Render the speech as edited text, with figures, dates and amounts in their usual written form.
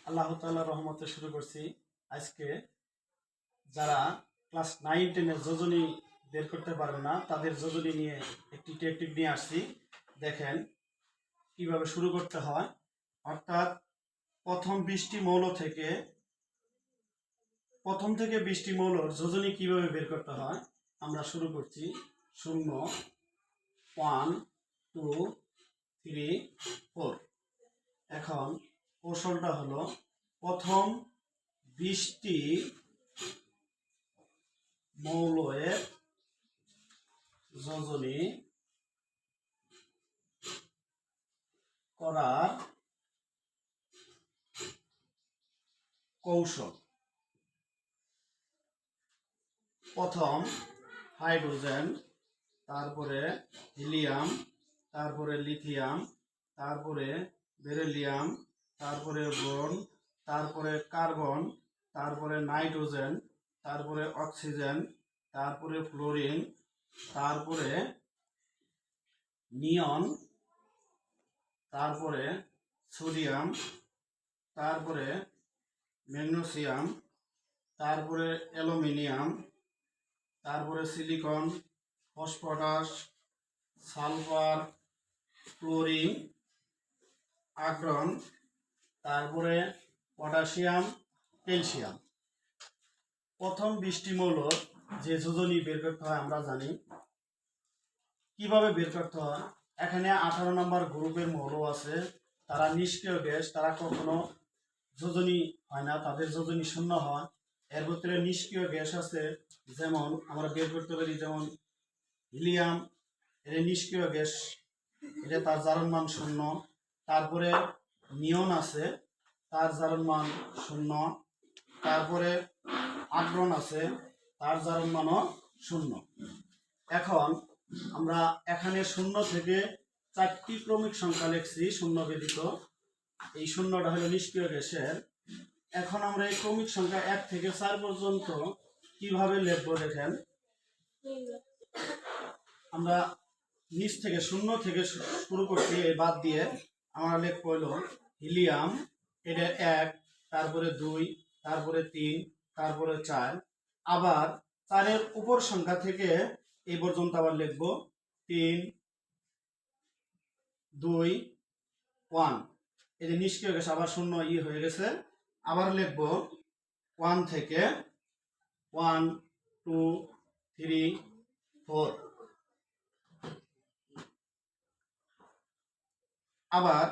আল্লাহ তাআলার রহমতে শুরু করছি। আজকে যারা ক্লাস 9-10 যোজনী বের করতে পারবে না তাদের যোজনী নিয়ে একটি টেকনিক নিয়ে আসছি। দেখেন কিভাবে শুরু করতে হয়। অর্থাৎ প্রথম 20টি মৌল থেকে 20টি মৌলর যোজনী কিভাবে বের করতে হয় আমরা শুরু করছি। 0, 1, 2, 3, 4। এখন কৌশলটা হলো প্রথম 20টি মৌলের যোজনী করার কৌশল। প্রথম হাইড্রোজেন, তারপরে হিলিয়াম, তারপরে লিথিয়াম, তারপরে বেরিলিয়াম, তারপরে বোরন, তারপরে কার্বন, তারপরে নাইট্রোজেন, তারপরে অক্সিজেন, তারপরে ফ্লোরিন, তারপরে নিয়ন, তারপরে সোডিয়াম, তারপরে ম্যাগনেসিয়াম, তারপরে অ্যালুমিনিয়াম, তারপরে silicon, phosphorus, sulphur, chlorine, argon, তারপরে পটাশিয়াম, ক্যালসিয়াম। প্রথম 20টি মৌল যে যোজনী বের করতে হয় আমরা জানি। কিভাবে বের করতে হয়? এখানে 18 নম্বর গ্রুপের মৌল আছে, তারা নিষ্ক্রিয় গ্যাস, তারা কখনো যোজনী হয় না, তাদের যোজনী শূন্য হয়। এর ভিতরে নিষ্ক্রিয় গ্যাস আছে, যেমন আমরা বের করতে পারি, যেমন হিলিয়াম, এটা নিষ্ক্রিয় গ্যাস, এটা তার জারণ মান 0। তারপরে নিয়ন আছে, তার জারণ মান 0। তারপরে আর্গন আছে, তার জারণ মানও 0। এখন আমরা এখানে 0 থেকে 4টি ক্রমিক সংখ্যা লিখছি, 0 ব্যতীত। এই 0টা হলো নিষ্ক্রিয় গ্যাসের। এখন আমরা এই ক্রমিক সংখ্যা 1 থেকে 4 পর্যন্ত কিভাবে লিখবো দেখেন। আমরা নিচ থেকে 0 থেকে শুরু করছি, এই বাদ দিয়ে আমরা লিখবো হলো হিলিয়াম, এটা 1, তারপরে 2, তারপরে 3, তারপরে 4। আবার 4-এর উপর সংখ্যা থেকে এই পর্যন্ত আবার লিখবো 3, 2, 1। এই যে নিষ্ক্রিয় গ্যাস আবার 0 হয়ে গেছে। আবার লিখবো 1 থেকে 1, 2, 3, 4। আবার